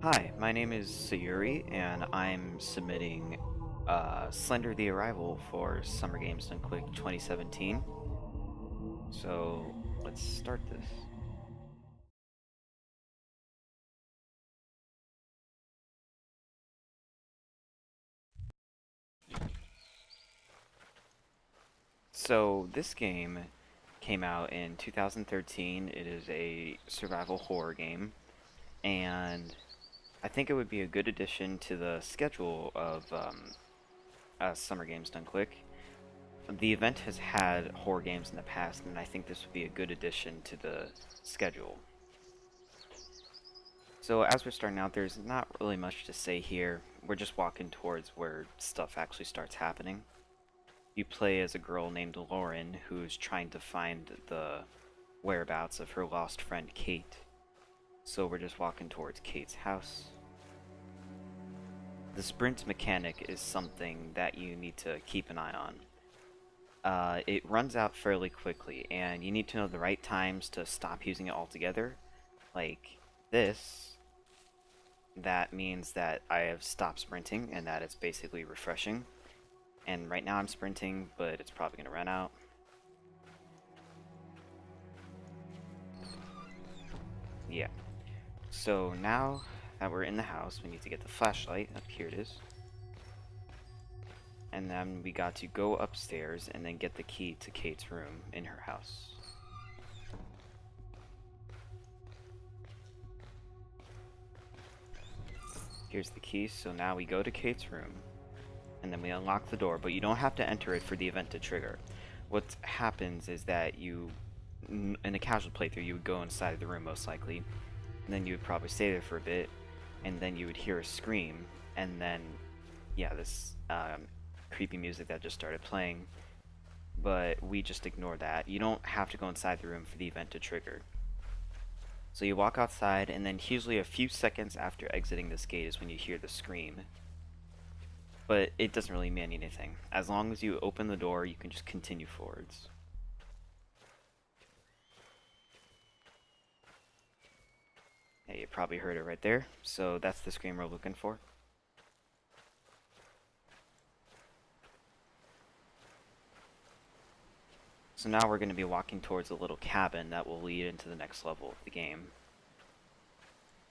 Hi, my name is Sayuri, and I'm submitting Slender the Arrival for Summer Games Done Quick 2017. So let's start this. So this game came out in 2013. It is a survival horror game, and I think it would be a good addition to the schedule of Summer Games Done Quick. The event has had horror games in the past, and I think this would be a good addition to the schedule. So as we're starting out, there's not really much to say here. We're just walking towards where stuff actually starts happening. You play as a girl named Lauren who's trying to find the whereabouts of her lost friend Kate. So we're just walking towards Kate's house. The sprint mechanic is something that you need to keep an eye on. It runs out fairly quickly, and you need to know the right times to stop using it altogether. Like this, that means that I have stopped sprinting and that it's basically refreshing. And right now I'm sprinting, but it's probably going to run out. Yeah. So now that we're in the house, we need to get the flashlight. Up here it is. And then we got to go upstairs and then get the key to Kate's room in her house. Here's the key, so now we go to Kate's room, and then we unlock the door, but you don't have to enter it for the event to trigger. What happens is that in a casual playthrough, you would go inside the room most likely, and then you would probably stay there for a bit, and then you would hear a scream, and then, yeah, this creepy music that just started playing, but we just ignore that. You don't have to go inside the room for the event to trigger. So you walk outside, and then usually a few seconds after exiting this gate is when you hear the scream. But it doesn't really mean anything. As long as you open the door, you can just continue forwards. Yeah, you probably heard it right there. So that's the scream we're looking for. So now we're going to be walking towards a little cabin that will lead into the next level of the game.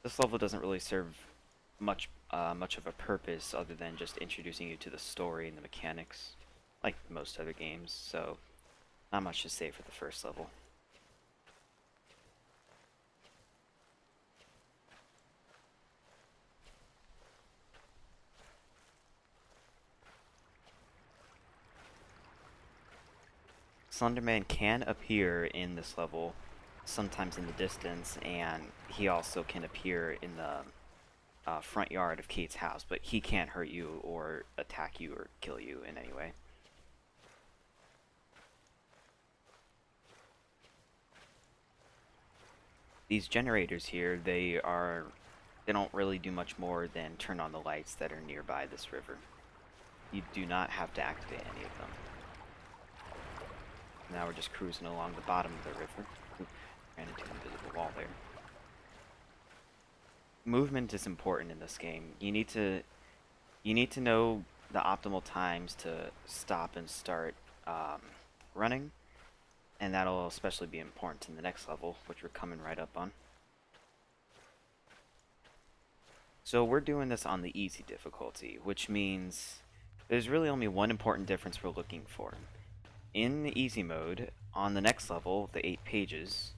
This level doesn't really serve much of a purpose other than just introducing you to the story and the mechanics, like most other games, so not much to say for the first level. Slenderman can appear in this level, sometimes in the distance, and he also can appear in the front yard of Kate's house, but he can't hurt you or attack you or kill you in any way. These generators here, they don't really do much more than turn on the lights that are nearby this river. You do not have to activate any of them. Now we're just cruising along the bottom of the river. Oop, ran into an invisible wall there. Movement is important in this game. You need to know the optimal times to stop and start running, and that'll especially be important in the next level, which we're coming right up on. So we're doing this on the easy difficulty, which means there's really only one important difference we're looking for. In the easy mode, on the next level, the 8 pages,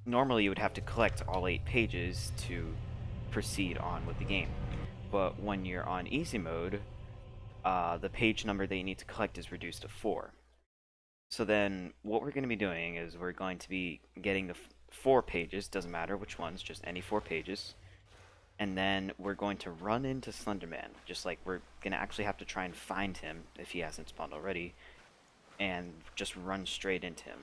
normally you would have to collect all 8 pages to proceed on with the game. But when you're on easy mode, the page number that you need to collect is reduced to 4. So then what we're going to be doing is we're going to be getting the 4 pages, doesn't matter which ones, just any 4 pages, and then we're going to run into Slenderman, just like we're going to actually have to try and find him if he hasn't spawned already, and just run straight into him.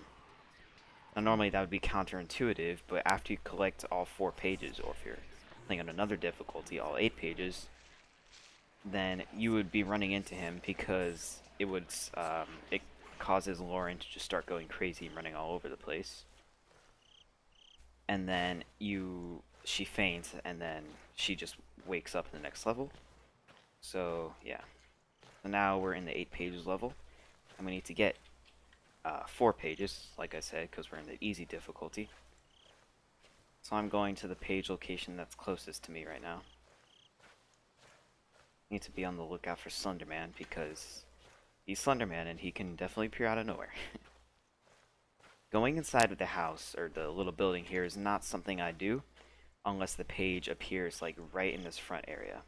Now normally that would be counterintuitive, but after you collect all 4 pages, or if you're playing on another difficulty, all 8 pages, then you would be running into him because it causes Lauren to just start going crazy and running all over the place. And then you she faints and then she just wakes up in the next level. So yeah. So now we're in the 8 pages level, and we need to get 4 pages, like I said, because we're in the easy difficulty. So I'm going to the page location that's closest to me right now. Need to be on the lookout for Slenderman because he's Slenderman and he can definitely appear out of nowhere. Going inside of the house or the little building here is not something I do unless the page appears like right in this front area,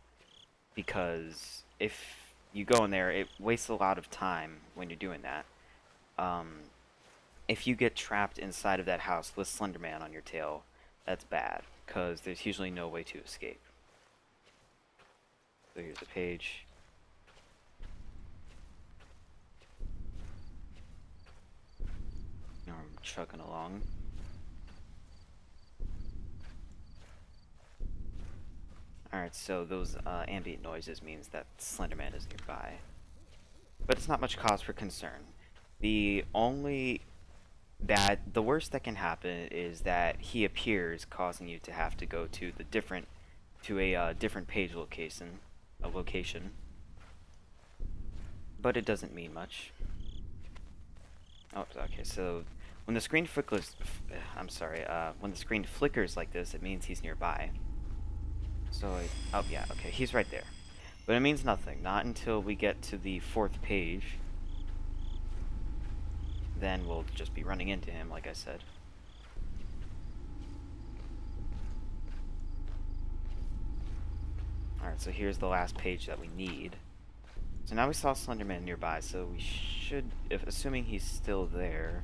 because if you go in there it wastes a lot of time when you're doing that. If you get trapped inside of that house with Slenderman on your tail, that's bad because there's usually no way to escape. So here's the page. Now I'm chugging along. Alright, so those ambient noises means that Slenderman is nearby. But it's not much cause for concern. The worst that can happen is that he appears, causing you to have to go to a different page location, but it doesn't mean much. Oh, okay. So when the screen flickers, when the screen flickers like this, it means he's nearby. So, oh yeah, okay, he's right there. But it means nothing, not until we get to the 4th page. Then we'll just be running into him, like I said. Alright, so here's the last page that we need. So now we saw Slenderman nearby, so we should, assuming he's still there.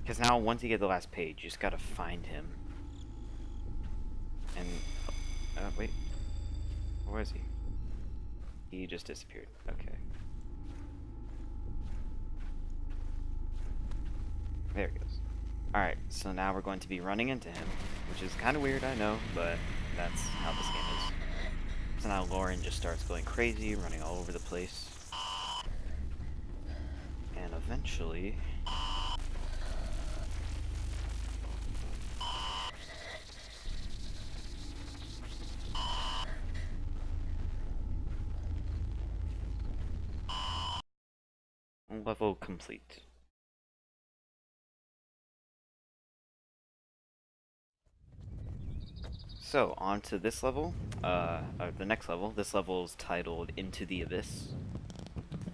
Because now, once you get the last page, you just gotta find him. And, wait. Where is he? He just disappeared. Okay. There he goes. Alright, so now we're going to be running into him, which is kind of weird, I know, but that's how this game is. So now Lauren just starts going crazy, running all over the place. And eventually... level complete. So, on to this level, the next level. This level is titled Into the Abyss.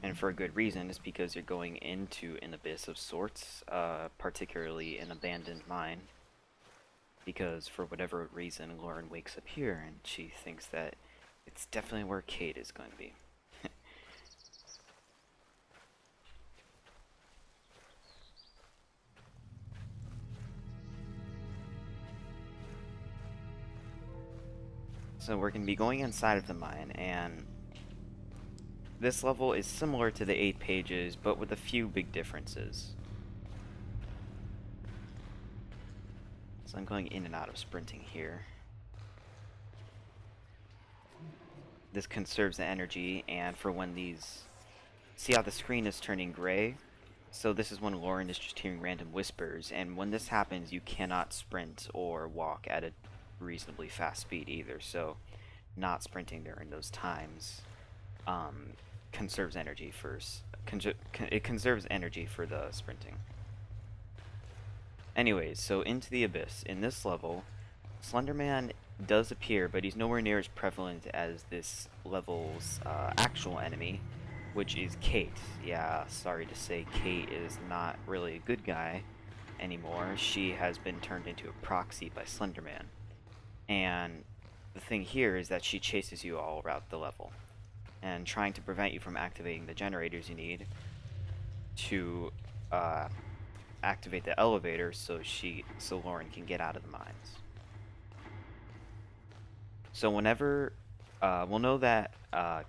And for a good reason, it's because you're going into an abyss of sorts, particularly an abandoned mine. Because for whatever reason, Lauren wakes up here and she thinks that it's definitely where Kate is going to be. So we're going to be going inside of the mine, and this level is similar to the 8 pages, but with a few big differences. So I'm going in and out of sprinting here. This conserves the energy, and for when these... See how the screen is turning gray? So this is when Lauren is just hearing random whispers, and when this happens, you cannot sprint or walk at a reasonably fast speed either, so not sprinting during those times conserves energy it conserves energy for the sprinting. Anyways, so into the abyss. In this level, Slenderman does appear, but he's nowhere near as prevalent as this level's actual enemy, which is Kate. Yeah, sorry to say, Kate is not really a good guy anymore. She has been turned into a proxy by Slenderman. And the thing here is that she chases you all around the level, and trying to prevent you from activating the generators you need to activate the elevator so Lauren can get out of the mines. So whenever we'll know that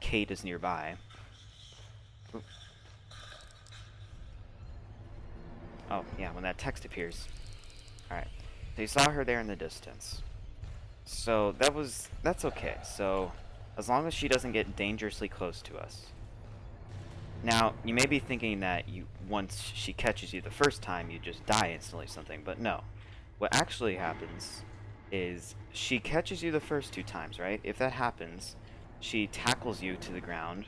Kate is nearby. Oop. Oh yeah, when that text appears. Alright, so you saw her there in the distance. So that's okay. So as long as she doesn't get dangerously close to us. Now, you may be thinking that once she catches you the first time, you just die instantly or something, but no. What actually happens is she catches you the first 2 times, right? If that happens, she tackles you to the ground,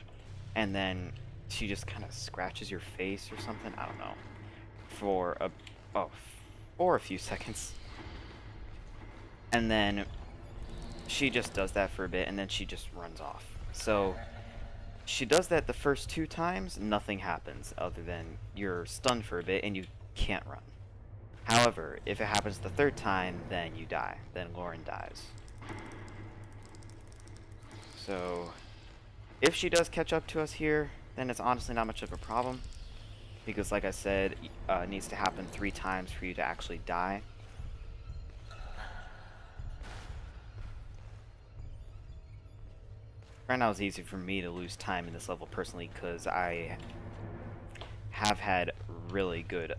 and then she just kind of scratches your face or something. I don't know. For a oh, for a few seconds, and then she just does that for a bit, and then she just runs off. So she does that the first 2 times, nothing happens other than you're stunned for a bit and you can't run. However, if it happens the third time, then you die. Then Lauren dies. So if she does catch up to us here, then it's honestly not much of a problem. Because like I said, it needs to happen 3 times for you to actually die. Right now it's easy for me to lose time in this level personally because I have had really good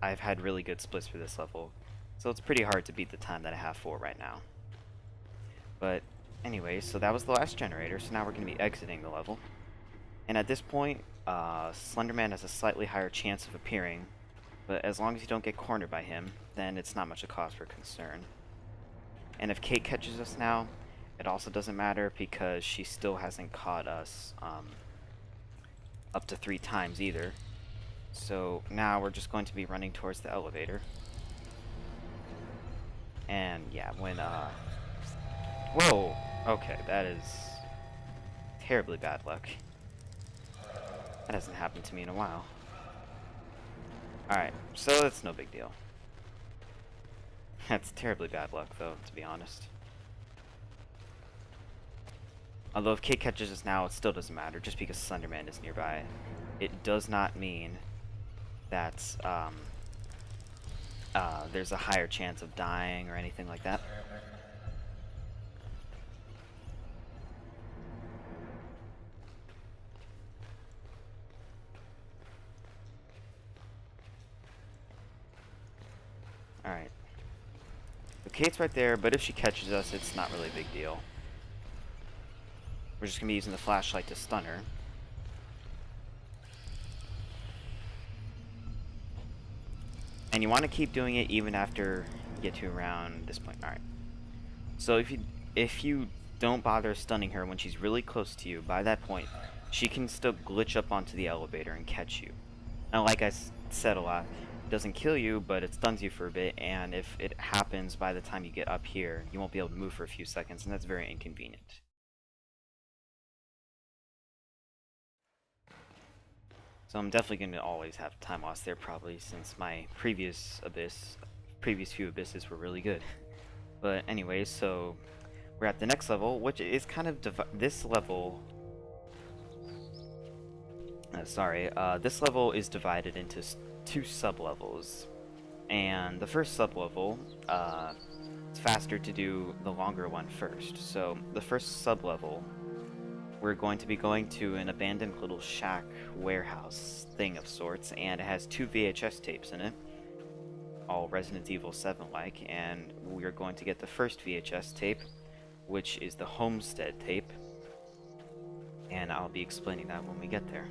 I've had really good splits for this level, so it's pretty hard to beat the time that I have for right now. But anyway, so that was the last generator, so now we're going to be exiting the level. And at this point, Slenderman has a slightly higher chance of appearing, but as long as you don't get cornered by him, then it's not much a cause for concern. And if Kate catches us now, it also doesn't matter because she still hasn't caught us up to 3 times either. So now we're just going to be running towards the elevator. And yeah, when whoa! Okay, that is terribly bad luck. That hasn't happened to me in a while. Alright, so that's no big deal. That's terribly bad luck though, to be honest. Although if Kate catches us now, it still doesn't matter, just because Slenderman is nearby. It does not mean that there's a higher chance of dying or anything like that. Alright. So Kate's right there, but if she catches us, it's not really a big deal. We're just going to be using the flashlight to stun her. And you want to keep doing it even after you get to around this point. Alright. So if you don't bother stunning her when she's really close to you, by that point, she can still glitch up onto the elevator and catch you. Now, like I said a lot, it doesn't kill you, but it stuns you for a bit, and if it happens by the time you get up here, you won't be able to move for a few seconds, and that's very inconvenient. So I'm definitely going to always have time loss there probably, since my previous few abysses were really good. But anyways, so we're at the next level, which is kind of this level. This level is divided into 2 sub-levels, and the first sub-level, it's faster to do the longer one first. So the first sub-level, we're going to be going to an abandoned little shack warehouse thing of sorts, and it has 2 VHS tapes in it, all Resident Evil 7-like, and we're going to get the first VHS tape, which is the Homestead tape, and I'll be explaining that when we get there.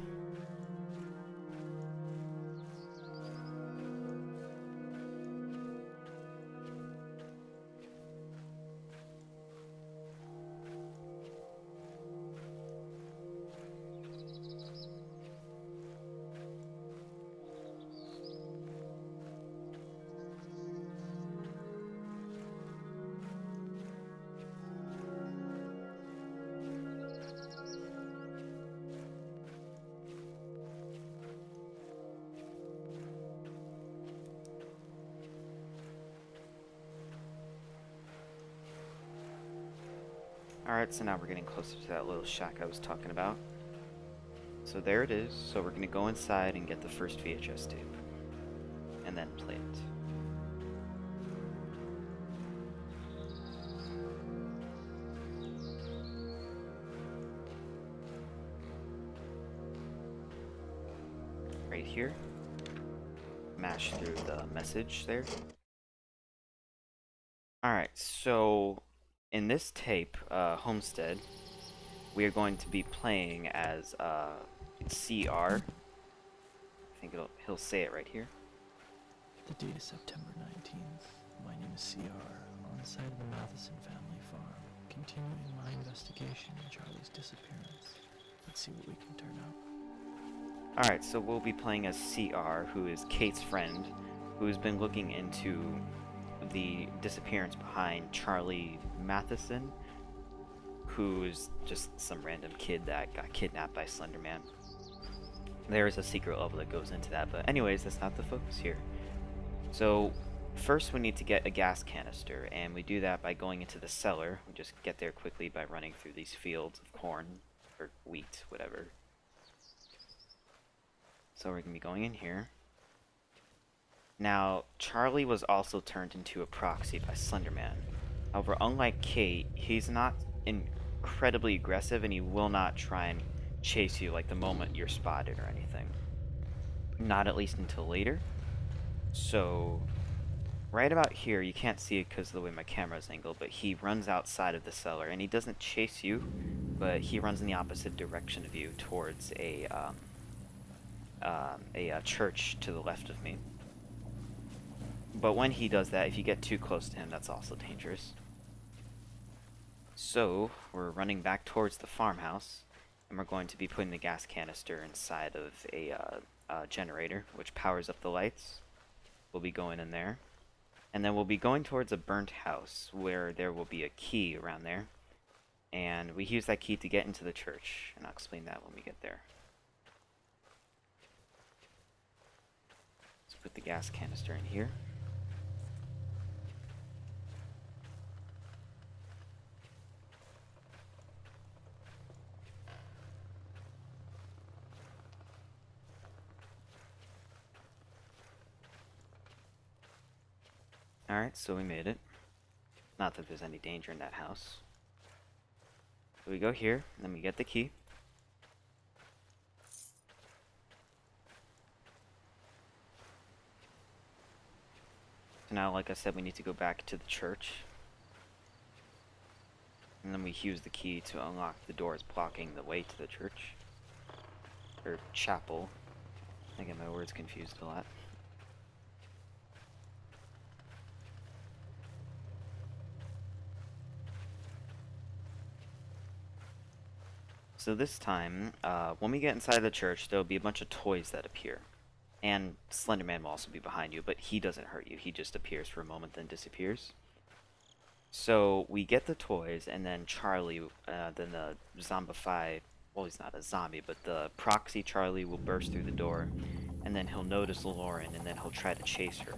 Alright, so now we're getting closer to that little shack I was talking about. So there it is. So we're going to go inside and get the first VHS tape. And then play it. Right here. Mash through the message there. Alright, so in this tape, Homestead, we are going to be playing as CR. I think he'll say it right here. The date is September 19th. My name is CR. On outside of the Matheson family farm, continuing my investigation in Charlie's disappearance. Let's see what we can turn up. Alright, so we'll be playing as CR, who is Kate's friend, who's been looking into the disappearance behind Charlie Matheson, who's just some random kid that got kidnapped by Slender Man. There is a secret level that goes into that, but anyways, that's not the focus here. So first we need to get a gas canister, and we do that by going into the cellar. We just get there quickly by running through these fields of corn, or wheat, whatever. So we're going to be going in here. Now, Charlie was also turned into a proxy by Slender Man. However, unlike Kate, he's not incredibly aggressive, and he will not try and chase you like the moment you're spotted or anything. Not at least until later. So, right about here, you can't see it because of the way my camera's angled, but he runs outside of the cellar, and he doesn't chase you, but he runs in the opposite direction of you towards a church to the left of me. But when he does that, if you get too close to him, that's also dangerous. So, we're running back towards the farmhouse, and we're going to be putting the gas canister inside of a generator, which powers up the lights. We'll be going in there. And then we'll be going towards a burnt house, where there will be a key around there. And we use that key to get into the church, and I'll explain that when we get there. Let's put the gas canister in here. Alright, so we made it. Not that there's any danger in that house. So we go here, and then we get the key. So now, like I said, we need to go back to the church. And then we use the key to unlock the doors blocking the way to the church. Or chapel. I get my words confused a lot. So this time, when we get inside the church, there'll be a bunch of toys that appear. And Slender Man will also be behind you, but he doesn't hurt you. He just appears for a moment, then disappears. So we get the toys, and then Charlie, then the zombified, well, he's not a zombie, but the proxy Charlie will burst through the door, and then he'll notice Lauren, and then he'll try to chase her.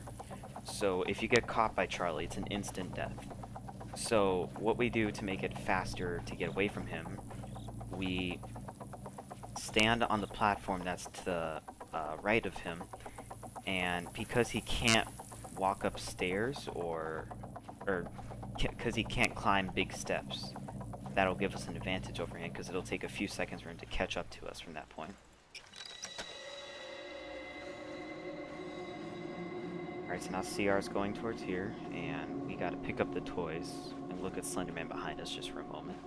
So if you get caught by Charlie, it's an instant death. So what we do to make it faster to get away from him, we stand on the platform that's to the right of him, and because he can't walk upstairs or because he can't climb big steps, that'll give us an advantage over him because it'll take a few seconds for him to catch up to us from that point. Alright, so now CR is going towards here, and we gotta pick up the toys and look at Slender Man behind us just for a moment.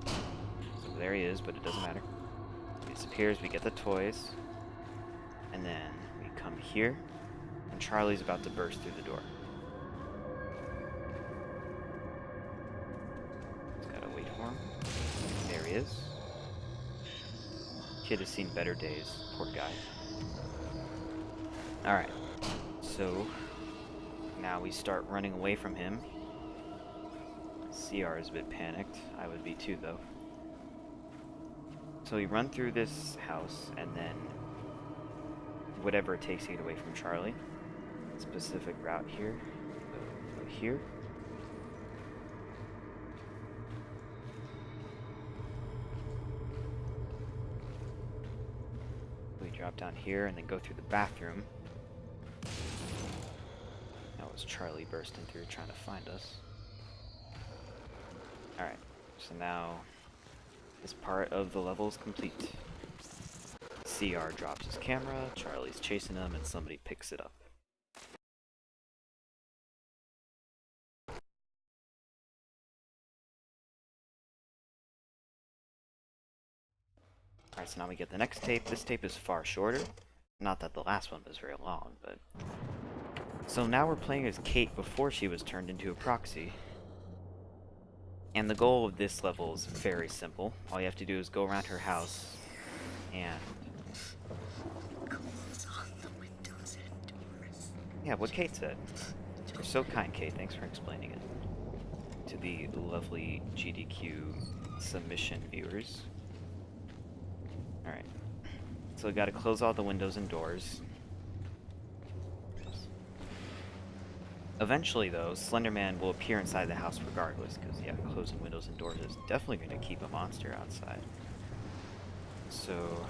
So there he is, but it doesn't matter. He disappears, we get the toys, and then we come here, and Charlie's about to burst through the door. Just gotta wait for him. There he is. Kid has seen better days, poor guy. Alright, so now we start running away from him. CR is a bit panicked. I would be too, though. So we run through this house, and then whatever it takes to get away from Charlie. Specific route here. Go here. We drop down here and then go through the bathroom. That was Charlie bursting through trying to find us. Alright, so now this part of the level is complete. CR drops his camera, Charlie's chasing him, and somebody picks it up. Alright, so now we get the next tape. This tape is far shorter. Not that the last one was very long, but So now we're playing as Kate before she was turned into a proxy. And the goal of this level is very simple. All you have to do is go around her house and... Close all the windows and doors. Yeah, what Kate said. You're so kind, Kate. Thanks for explaining it to the lovely GDQ submission viewers. Alright. So we gotta close all the windows and doors. Eventually, though, Slender Man will appear inside the house regardless, because, yeah, closing windows and doors is definitely going to keep a monster outside. So,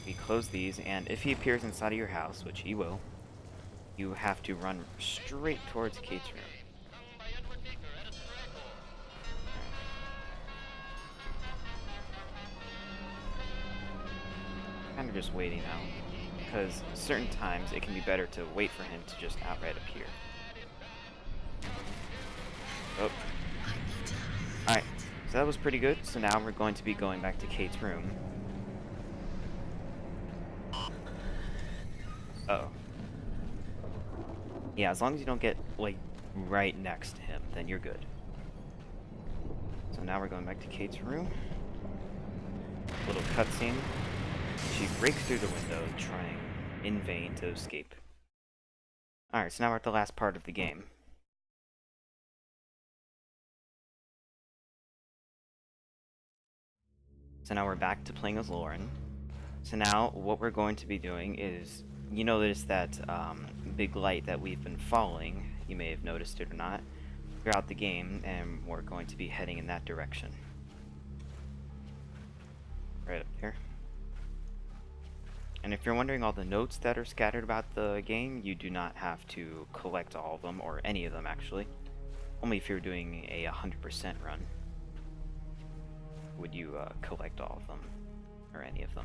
we close these, and if he appears inside of your house, which he will, you have to run straight towards Kate's room. Kind of just waiting now, because certain times it can be better to wait for him to just outright appear. Oh. Alright, so that was pretty good. So now we're going to be going back to Kate's room. Uh-oh. Yeah, as long as you don't get, like, right next to him, then you're good. So now we're going back to Kate's room. Little cutscene. She breaks through the window, trying in vain to escape. Alright, so now we're at the last part of the game. So now we're back to playing as Lauren. So now what we're going to be doing is, you notice that big light that we've been following, you may have noticed it or not, throughout the game, and we're going to be heading in that direction. Right up there. And if you're wondering all the notes that are scattered about the game, you do not have to collect all of them, or any of them actually. Only if you're doing a 100% run would you collect all of them, or any of them.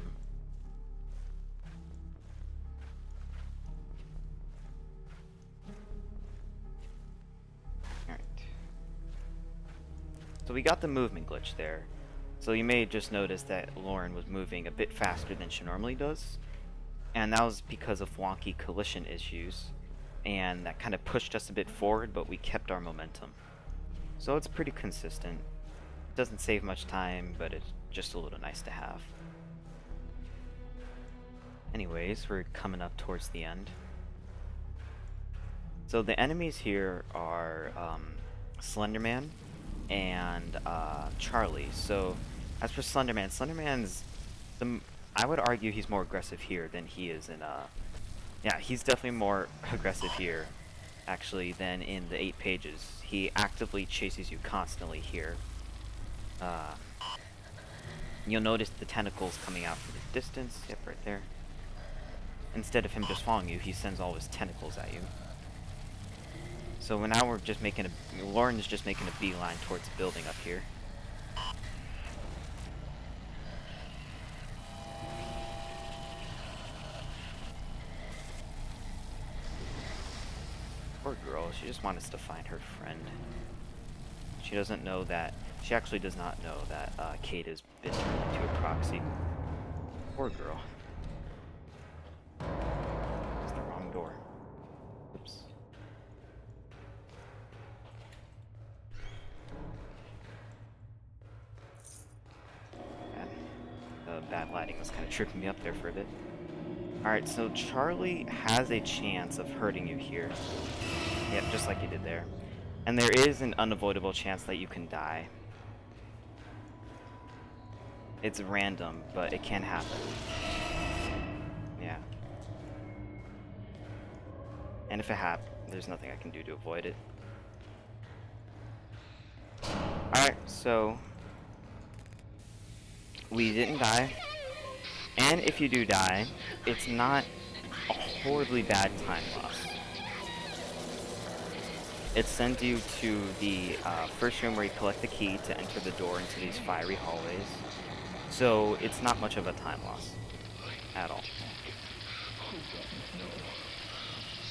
Alright. So we got the movement glitch there. So you may have just noticed that Lauren was moving a bit faster than she normally does. And that was because of wonky collision issues. And that kind of pushed us a bit forward, but we kept our momentum. So it's pretty consistent. Doesn't save much time, but it's just a little nice to have. Anyways, we're coming up towards the end. So the enemies here are Slender Man and Charlie. So as for Slender Man, I would argue he's more aggressive here than he is in yeah, he's definitely more aggressive here actually than in the 8 pages. He actively chases you constantly here. You'll notice the tentacles coming out from the distance. Yep, right there. Instead of him just following you, he sends all his tentacles at you. So now we're just making Lauren's just making a beeline towards the building up here. Poor girl, she just wants to find her friend. She doesn't know that, she actually does not know that Kate has been turned into a proxy. Poor girl. It's the wrong door. Oops. Man, the bad lighting was kind of tripping me up there for a bit. Alright, so Charlie has a chance of hurting you here. Yep, just like you did there. And there is an unavoidable chance that you can die. It's random, but it can happen. Yeah. And if it happens, there's nothing I can do to avoid it. Alright, so we didn't die. And if you do die, it's not a horribly bad time loss. It sends you to the first room where you collect the key to enter the door into these fiery hallways. So it's not much of a time loss at all.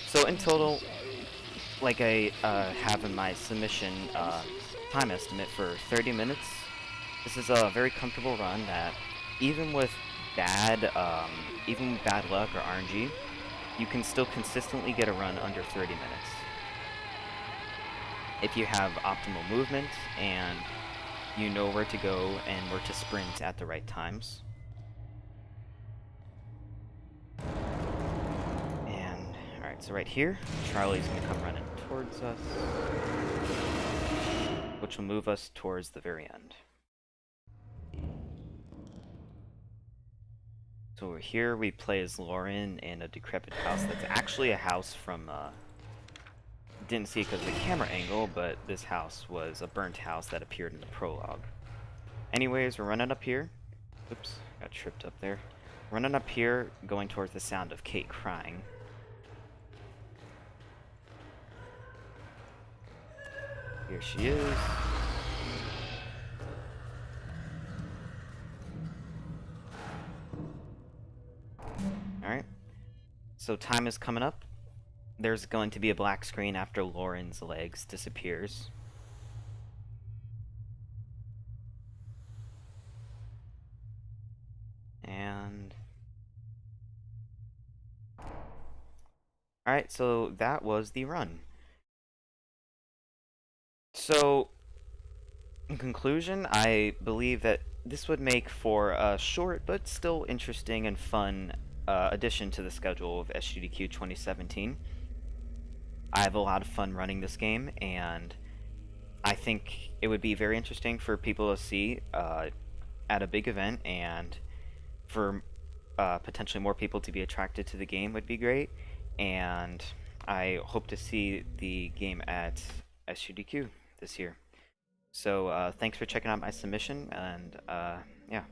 So in total, like I have in my submission time estimate for 30 minutes, this is a very comfortable run that even with bad luck or RNG, you can still consistently get a run under 30 minutes. If you have optimal movement and you know where to go and where to sprint at the right times. And, alright, so right here, Charlie's gonna come running towards us, which will move us towards the very end. So over here, we play as Lauren in a decrepit house that's actually a house from, didn't see it because of the camera angle, but this house was a burnt house that appeared in the prologue. Anyways, we're running up here. Oops, got tripped up there. Running up here, going towards the sound of Kate crying. Here she is. Alright. So time is coming up. There's going to be a black screen after Lauren's legs disappears. And... Alright, so that was the run. So, in conclusion, I believe that this would make for a short but still interesting and fun addition to the schedule of SGDQ 2017. I have a lot of fun running this game, and I think it would be very interesting for people to see at a big event, and for potentially more people to be attracted to the game would be great. And I hope to see the game at SGDQ this year. So thanks for checking out my submission, and yeah.